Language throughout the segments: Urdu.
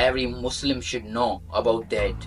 Every Muslim should know about that.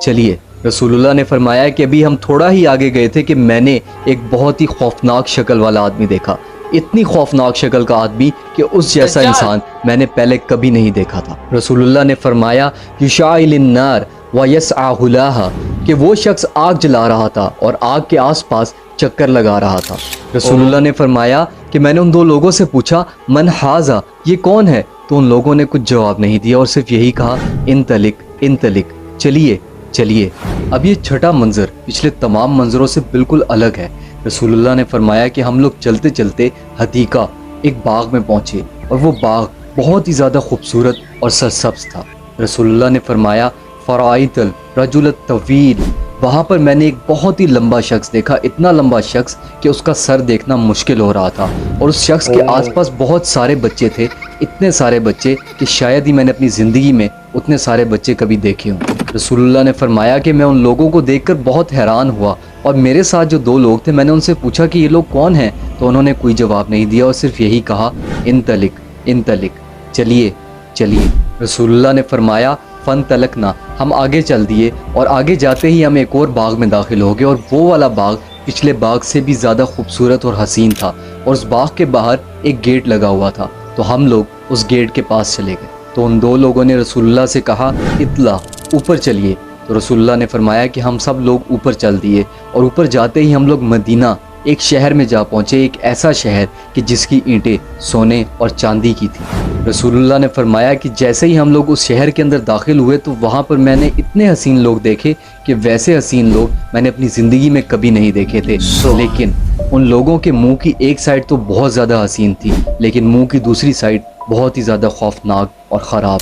چلیے. رسول اللہ نے فرمایا کہ ابھی ہم تھوڑا ہی آگے گئے تھے کہ میں نے ایک بہت ہی خوفناک شکل والا آدمی دیکھا. اتنی خوفناک شکل کا آدمی کہ اس جیسا دجال. انسان میں نے پہلے کبھی نہیں دیکھا تھا. رسول اللہ نے فرمایا یشعل النار ویسعى لها کہ وہ شخص آگ جلا رہا تھا اور آگ کے آس پاس چکر لگا رہا تھا. رسول اللہ نے فرمایا کہ میں نے ان 2 لوگوں سے پوچھا من ھذا، یہ کون ہے؟ تو ان لوگوں نے کچھ جواب نہیں دیا اور صرف یہی کہا انطلق انطلق، چلیے چلیے. اب یہ چھٹا منظر پچھلے تمام منظروں سے بالکل الگ ہے. رسول اللہ نے فرمایا کہ ہم لوگ چلتے چلتے حدیقہ ایک باغ میں پہنچے اور وہ باغ بہت ہی زیادہ خوبصورت اور سرسبز تھا. رسول اللہ نے فرمایا فرائت الرجل الطویل، وہاں پر میں نے ایک بہت ہی لمبا شخص دیکھا، اتنا لمبا شخص کہ اس کا سر دیکھنا مشکل ہو رہا تھا اور اس شخص کے آس پاس بہت سارے بچے تھے، اتنے سارے بچے کہ شاید ہی میں نے اپنی زندگی میں اتنے سارے بچے کبھی دیکھے ہوں. رسول اللہ نے فرمایا کہ میں ان لوگوں کو دیکھ کر بہت حیران ہوا اور میرے ساتھ جو 2 لوگ تھے میں نے ان سے پوچھا کہ یہ لوگ کون ہیں، تو انہوں نے کوئی جواب نہیں دیا اور صرف یہی کہا انطلق انطلق، چلیے چلیے. رسول اللہ نے فرمایا فن تلکنا، ہم آگے چل دیے اور آگے جاتے ہی ہم ایک اور باغ میں داخل ہو گئے اور وہ والا باغ پچھلے باغ سے بھی زیادہ خوبصورت اور حسین تھا اور اس باغ کے باہر ایک گیٹ لگا ہوا تھا. تو ہم لوگ اس گیٹ کے پاس چلے گئے تو ان 2 لوگوں نے رسول اللہ سے کہا اطلاع، اوپر چلیے. تو رسول اللہ نے فرمایا کہ ہم سب لوگ اوپر چل دیے اور اوپر جاتے ہی ہم لوگ مدینہ ایک شہر میں جا پہنچے، ایک ایسا شہر کہ جس کی اینٹیں سونے اور چاندی کی تھی. رسول اللہ نے فرمایا کہ جیسے ہی ہم لوگ اس شہر کے اندر داخل ہوئے تو وہاں پر میں نے اتنے حسین لوگ دیکھے کہ ویسے حسین لوگ میں نے اپنی زندگی میں کبھی نہیں دیکھے تھے. لیکن ان لوگوں کے منہ کی ایک سائڈ تو بہت زیادہ حسین تھی لیکن منہ کی دوسری سائڈ بہت ہی زیادہ خوفناک اور خراب.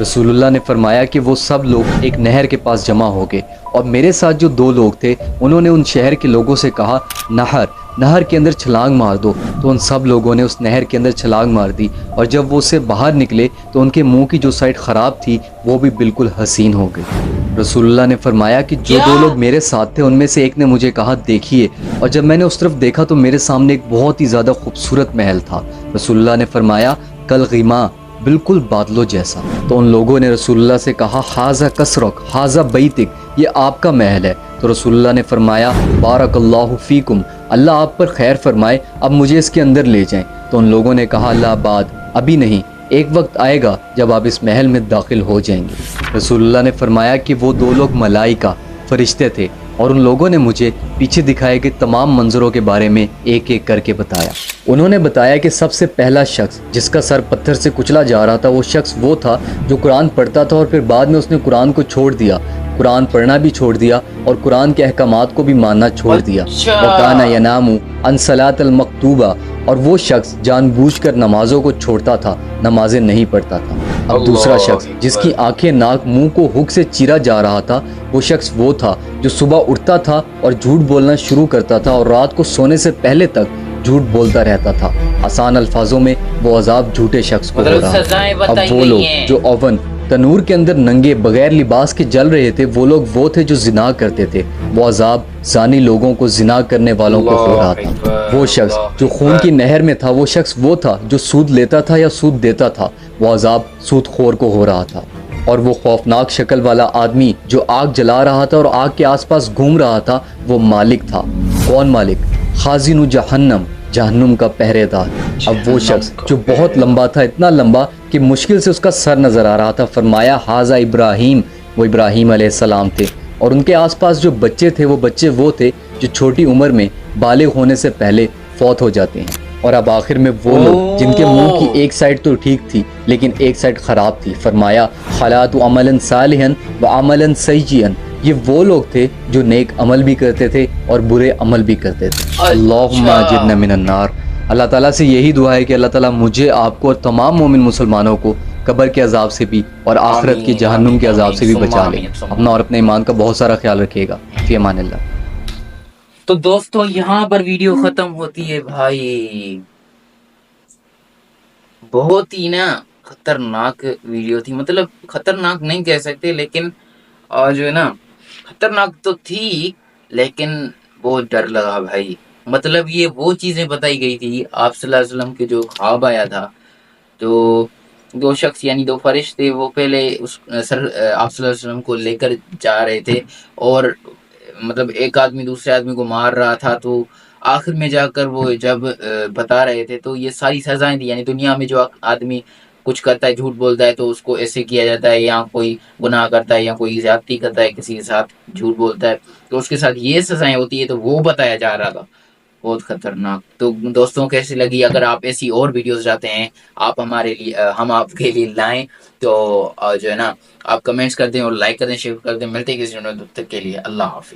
رسول اللہ نے فرمایا کہ وہ سب لوگ ایک نہر کے پاس جمع ہو گئے اور میرے ساتھ جو 2 لوگ تھے انہوں نے ان شہر کے لوگوں سے کہا نہر کے اندر چھلانگ مار دو. تو ان سب لوگوں نے اس نہر کے اندر چھلانگ مار دی اور جب وہ اس سے باہر نکلے تو ان کے منہ کی جو سائڈ خراب تھی وہ بھی بالکل حسین ہو گئی. رسول اللہ نے فرمایا کہ جو 2 لوگ میرے ساتھ تھے ان میں سے ایک نے مجھے کہا دیکھیے، اور جب میں نے اس طرف دیکھا تو میرے سامنے ایک بہت ہی زیادہ خوبصورت محل تھا. رسول اللہ نے فرمایا کل غیما، بالکل بادلوں جیسا. تو ان لوگوں نے رسول اللہ سے کہا ھذا قصرک ھذا بیتک، یہ آپ کا محل ہے. تو رسول اللہ نے فرمایا بارک اللہ فیکم، اللہ آپ پر خیر فرمائے، اب مجھے اس کے اندر لے جائیں. تو ان لوگوں نے کہا لا بعد، ابھی نہیں، ایک وقت آئے گا جب آپ اس محل میں داخل ہو جائیں گے. رسول اللہ نے فرمایا کہ وہ 2 لوگ ملائکہ فرشتے تھے اور ان لوگوں نے مجھے پیچھے دکھائے گئے تمام منظروں کے بارے میں ایک ایک کر کے بتایا. انہوں نے بتایا کہ سب سے پہلا شخص جس کا سر پتھر سے کچلا جا رہا تھا وہ شخص وہ تھا جو قرآن پڑھتا تھا اور پھر بعد میں اس نے قرآن کو چھوڑ دیا، قرآن پڑھنا بھی چھوڑ دیا اور قرآن کے احکامات کو بھی ماننا چھوڑ دیا. وَكَانَ يَنَامُ عَنْ صَلَاةِ الْمَكْتُوبَةِ، اور وہ شخص جان بوجھ کر نمازوں کو چھوڑتا تھا، نمازیں نہیں پڑھتا تھا. اب دوسرا شخص جس کی آنکھیں ناک منہ کو ہک سے چیرا جا رہا تھا وہ شخص وہ تھا جو صبح اٹھتا تھا اور جھوٹ بولنا شروع کرتا تھا اور رات کو سونے سے پہلے تک جھوٹ بولتا رہتا تھا. آسان الفاظوں میں وہ عذاب جھوٹے شخص کو ہو رہا. اب وہ لوگ جو اوون تنور کے اندر ننگے بغیر لباس کے جل رہے تھے وہ لوگ وہ تھے جو زنا کرتے تھے. وہ عذاب زانی لوگوں کو، زنا کرنے والوں کو ہو رہا تھا. وہ شخص جو خون کی نہر میں تھا وہ شخص وہ تھا جو سود لیتا تھا یا سود دیتا تھا. وہ عذاب سود خور کو ہو رہا تھا. اور وہ خوفناک شکل والا آدمی جو آگ جلا رہا تھا اور آگ کے آس پاس گھوم رہا تھا وہ مالک تھا. کون مالک؟ خازن جہنم، جہنم کا پہرے دار. اب وہ شخص جو بہت لمبا تھا، اتنا لمبا کہ مشکل سے اس کا سر نظر آ رہا تھا، فرمایا ھذا ابراہیم، وہ ابراہیم علیہ السلام تھے. اور ان کے آس پاس جو بچے تھے وہ بچے وہ تھے جو چھوٹی عمر میں بالغ ہونے سے پہلے فوت ہو جاتے ہیں. اور اب آخر میں وہ لوگ جن کے منہ کی ایک سائڈ تو ٹھیک تھی لیکن ایک سائڈ خراب تھی، فرمایا خلات عملا صالحا وعملا سیئا، یہ وہ لوگ تھے جو نیک عمل بھی کرتے تھے اور برے عمل بھی کرتے تھے. اللہم اجرنا من النار. اللہ تعالیٰ سے یہی دعا ہے کہ اللہ تعالیٰ مجھے، آپ کو اور تمام مومن مسلمانوں کو قبر کے عذاب سے بھی اور آخرت کی جہنم کے عذاب سے بھی بچا لے. اپنا اور اپنے ایمان کا بہت سارا خیال رکھیے گا. فی امان اللہ. تو دوستو یہاں پر ویڈیو ختم ہوتی ہے بھائی. بہت ہی نا خطرناک ویڈیو تھی، مطلب خطرناک نہیں کہہ سکتے لیکن جو ہے نا خطرناک تو تھی لیکن بہت ڈر لگا بھائی. مطلب یہ وہ چیزیں بتائی گئی تھی آپ صلی اللہ علیہ وسلم کے جو خواب آیا تھا، تو دو شخص یعنی دو فرشتے وہ پہلے اس سر آپ صلی اللہ علیہ وسلم کو لے کر جا رہے تھے، اور مطلب ایک آدمی دوسرے آدمی کو مار رہا تھا، تو آخر میں جا کر وہ جب بتا رہے تھے تو یہ ساری سزائیں تھی، یعنی دنیا میں جو آدمی کچھ کرتا ہے، جھوٹ بولتا ہے تو اس کو ایسے کیا جاتا ہے، یا کوئی گناہ کرتا ہے یا کوئی زیادتی کرتا ہے کسی کے ساتھ، جھوٹ بولتا ہے تو اس کے ساتھ یہ سزائیں ہوتی ہے، تو وہ بتایا جا رہا تھا، بہت خطرناک۔ تو دوستوں کیسی لگی؟ اگر آپ ایسی اور ویڈیوز چاہتے ہیں آپ ہمارے لیے ہم آپ کے لیے لائیں تو جو ہے نا آپ کمنٹس کر دیں اور لائک کر دیں، شیئر کر دیں۔ ملتے ہیں کسی تب تک کے لیے اللہ حافظ۔